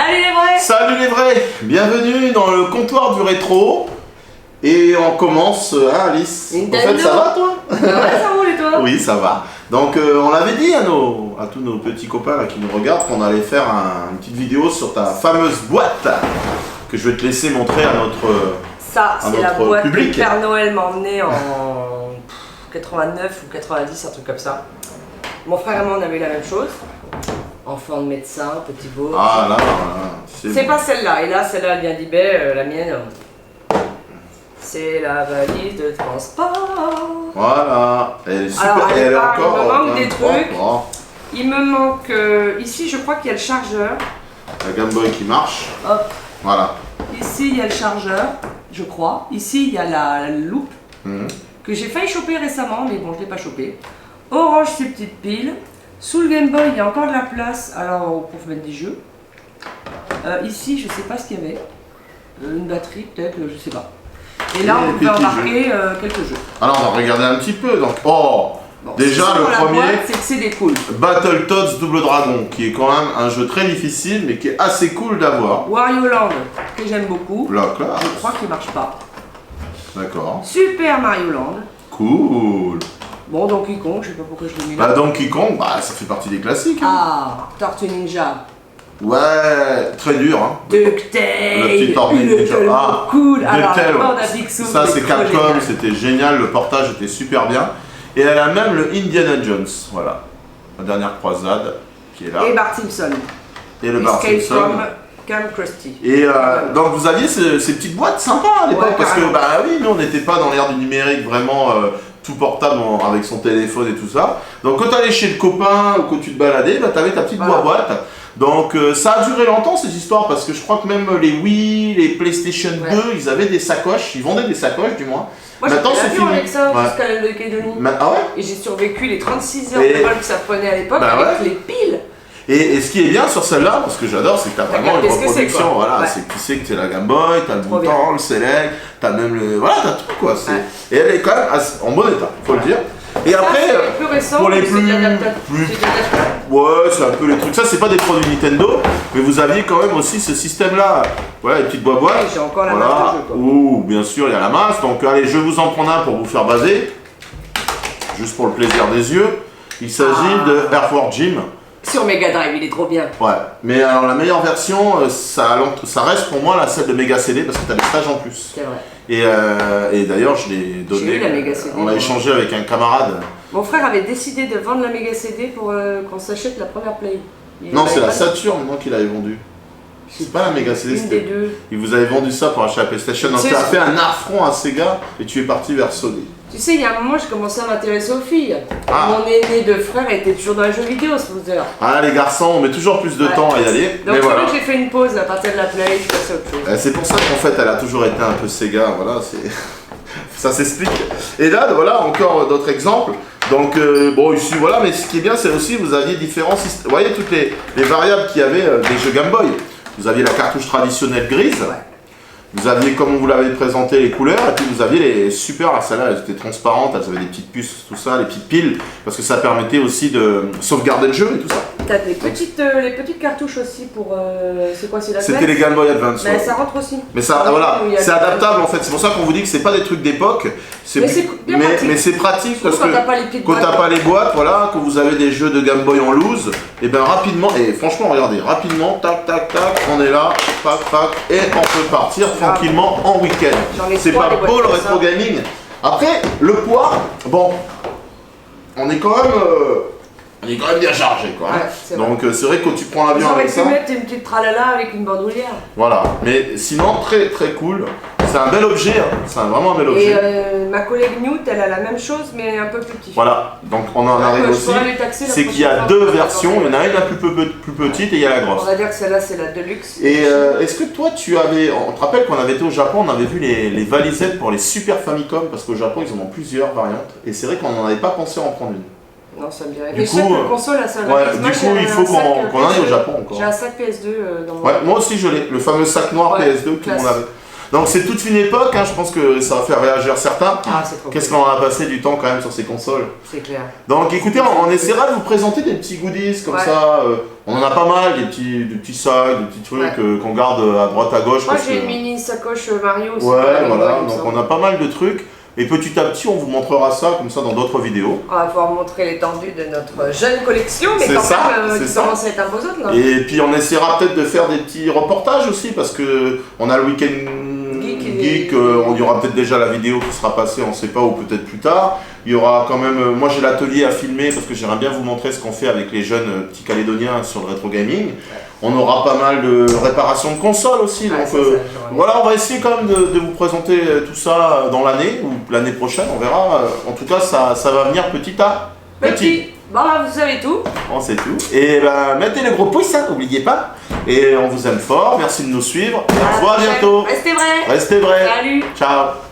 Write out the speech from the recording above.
Salut les vrais! Salut les vrais! Bienvenue dans le comptoir du rétro. Et on commence, hein Alice? Nintendo. En fait, ça va toi? Ouais, ça roule et toi? Oui, ça va. Donc on l'avait dit à tous nos petits copains là, qui nous regardent qu'on allait faire une petite vidéo sur ta fameuse boîte que je vais te laisser montrer à notre Ça, c'est la notre boîte public. que Père Noël m'a emmenée en 89 ou 90, un truc comme ça. Mon frère et moi, on avait la même chose. Enfant de médecin, petit beau. Ah là, C'est pas celle-là. Et là, celle-là, elle vient d'eBay, la mienne. C'est la valise de transport. Voilà. Elle est super. Alors, elle est il me encore. manque des trucs. Il me manque. Ici, je crois qu'il y a le chargeur. La Game Boy qui marche. Hop. Voilà. Ici, il y a le chargeur, je crois. Ici, il y a la loupe que j'ai failli choper récemment, mais bon, je ne l'ai pas chopé. Orange, ces petites piles. Sous le Game Boy, il y a encore de la place alors pour mettre des jeux. Ici, je ne sais pas ce qu'il y avait. Une batterie, peut-être, je ne sais pas. Et là, on peut embarquer quelques jeux. Alors, on va regarder un petit peu. Donc, bon, déjà, le premier, c'est que c'est des cool. Battletoads Double Dragon, qui est quand même un jeu très difficile, mais qui est assez cool d'avoir. Wario Land, que j'aime beaucoup. La classe. Je crois qu'il marche pas. D'accord. Super Mario Land. Cool. Bon, Donkey Kong, je sais pas pourquoi je l'ai mis là. Bah, Donkey Kong, bah, ça fait partie des classiques. Hein. Ah, Tortue Ninja. Ouais, très dur. Hein. DuckTales. Le petit Tortue Ninja. Ah, cool. Alors, DuckTales. on a Big Soup, Ça, c'est trop Capcom, génial. c'était génial. Le portage était super bien. Et elle a même le Indiana Jones. Voilà. La dernière croisade qui est là. Et Bart Simpson. Et le Bart Escape Simpson. from Camp Krusty. Et donc vous aviez ces petites boîtes sympas à l'époque, Ouais, parce que carrément. bah oui, nous on n'était pas dans l'ère du numérique vraiment tout portable avec son téléphone et tout ça. Donc quand tu allais chez le copain ou quand tu te baladais, bah, tu avais ta petite boîte. Donc ça a duré longtemps cette histoire, parce que je crois que même les Wii, les PlayStation 2, ils avaient des sacoches, ils vendaient des sacoches du moins. Moi j'ai Maintenant, fait c'est l'avion fini. avec ça Ouais. jusqu'à la Calédonie. Ah ouais. Et j'ai survécu les 36 heures Et- de vol que ça prenait à l'époque Bah avec ouais. les piles. Et ce qui est bien sur celle-là, parce que j'adore, c'est que tu as vraiment Regarde, une qu'est-ce que c'est, reproduction. quoi. Voilà, Ouais. c'est que tu sais que tu es la Game Boy, tu as le Trop bouton, le select, tu as même le. Voilà, tu as tout quoi. Ouais. Et elle est quand même en bon état, faut le dire. Et Ça, après, c'est plus récent, pour les mais c'est de plus- l'adaptation. plus- C'est de l'adaptation. ouais, c'est un peu les trucs. Ça, c'est pas des produits Nintendo, mais vous aviez quand même aussi ce système-là. Voilà, les petites boîtes. Ouais, j'ai encore la masse de jeu, quoi. Ouh, bien sûr, il y a la masse. Donc, allez, je vais vous en prendre un pour vous faire baser. Juste pour le plaisir des yeux. Il s'agit de Earthworm Jim. Sur Mega Drive, il est trop bien. Ouais, mais alors la meilleure version, ça reste pour moi la celle de Mega CD parce que t'as des stages en plus. C'est vrai. Et d'ailleurs, je l'ai donné. J'ai eu la Mega CD, on a moi. échangé avec un camarade. Mon frère avait décidé de vendre la Mega CD pour qu'on s'achète la première Play. Il Non, avait c'est la pas- Saturn, moi, qui l'avait vendu. C'est pas la Mega CD, Une des deux. Il vous avait vendu ça pour acheter la PlayStation. Donc, Tu tu sais, as fait un affront à Sega et tu es parti vers Sony. Tu sais, il y a un moment, j'ai commencé à m'intéresser aux filles. Ah. Mon aîné de frère était toujours dans les jeux vidéo, ce loser. Ah, les garçons, on met toujours plus de Ouais. temps à y aller. Donc mais c'est voilà. vrai que j'ai fait une pause à partir de la Play, je suis passé à autre chose. C'est pour ça qu'en fait elle a toujours été un peu Sega, voilà, ça s'explique. Et là, voilà, encore d'autres exemples. Donc, bon, ici, voilà, mais ce qui est bien, c'est aussi, vous aviez différents systèmes. Vous voyez toutes les variables qu'il y avait des jeux Game Boy. Vous aviez la cartouche traditionnelle grise. Ouais. Vous aviez, comme on vous l'avait présenté, les couleurs. Et puis vous aviez les super, là, celles-là, elles étaient transparentes, elles avaient des petites puces, tout ça, les petites piles. Parce que ça permettait aussi de sauvegarder le jeu et tout ça. T'as les petites cartouches aussi pour. C'est quoi, c'est la C'était les Game Boy Advance. Mais ouais. ça rentre aussi. Mais ça, Ah, voilà, oui, il y a- c'est adaptable en fait. C'est pour ça qu'on vous dit que c'est pas des trucs d'époque. Mais c'est bien pratique. mais c'est pratique parce Surtout que quand t'as pas les petites quand boîtes. t'as pas les boîtes, voilà, que vous avez des jeux de Game Boy en loose, et bien rapidement, et franchement, regardez, rapidement, tac, tac, tac, on est là, pac, pac, et on peut partir tranquillement en week-end. J'en ai C'est trois, pas les boîtes beau le comme rétro ça. gaming. Après, le poids, bon, on est quand même. On est quand même bien chargé quoi. hein. Ouais, c'est vrai. Donc c'est vrai que quand tu prends l'avion J'aurais avec pu ça. mettre une petite tralala avec une bandoulière. Voilà, mais sinon très très cool. C'est un bel objet, hein. C'est vraiment un bel objet. Et ma collègue Newt, elle a la même chose, mais un peu plus petit. Voilà, donc on en arrive je aussi. pourrais les taxer la C'est qu'il y a prochaine deux fois. versions, il y en a une la plus petite et il y a la On grosse. va dire que celle-là, c'est la Deluxe. Et est-ce que toi tu avais, on te rappelle qu'on avait été au Japon, on avait vu les valisettes pour les Super Famicom, parce qu'au Japon ils en ont plusieurs variantes, et c'est vrai qu'on n'en avait pas pensé à en prendre une. Non, ça me dirait. Du Mais coup, chaque console a ça. Ouais, du coup il faut qu'on aille au Japon encore. J'ai un sac PS2 dans mon. Ouais, moi aussi je l'ai, le fameux sac noir Ouais, PS2 tout le monde classe. avait. Donc c'est toute une époque, hein, je pense que ça va faire réagir certains. Ah, c'est trop Qu'est-ce cool. qu'on a passé du temps quand même sur ces consoles. C'est clair. Donc écoutez, on essaiera de vous présenter des petits goodies comme ça. On en a pas mal, des petits sacs, des petits trucs qu'on garde à droite à gauche. Moi j'ai une mini sacoche Mario aussi. Ouais, voilà, donc on a pas mal de trucs. Et petit à petit, on vous montrera ça comme ça dans d'autres vidéos. On va pouvoir montrer l'étendue de notre jeune collection, mais quand même qui commence à être imposante là. Et puis on essaiera peut-être de faire des petits reportages aussi parce que on a le week-end geek, on y aura peut-être déjà la vidéo qui sera passée, on ne sait pas, ou peut-être plus tard. Il y aura quand même, moi j'ai l'atelier à filmer parce que j'aimerais bien vous montrer ce qu'on fait avec les jeunes petits Calédoniens sur le rétro gaming. On aura pas mal de réparations de consoles aussi, donc voilà, on va essayer quand même de vous présenter tout ça dans l'année ou l'année prochaine, on verra. En tout cas, ça va venir petit à petit. Bon, bah, vous savez tout. On sait tout. Et ben, mettez le gros pouce, hein, n'oubliez pas. Et on vous aime fort, merci de nous suivre. Et on se voit bientôt. Restez vrais. Restez vrais. Salut. Ciao.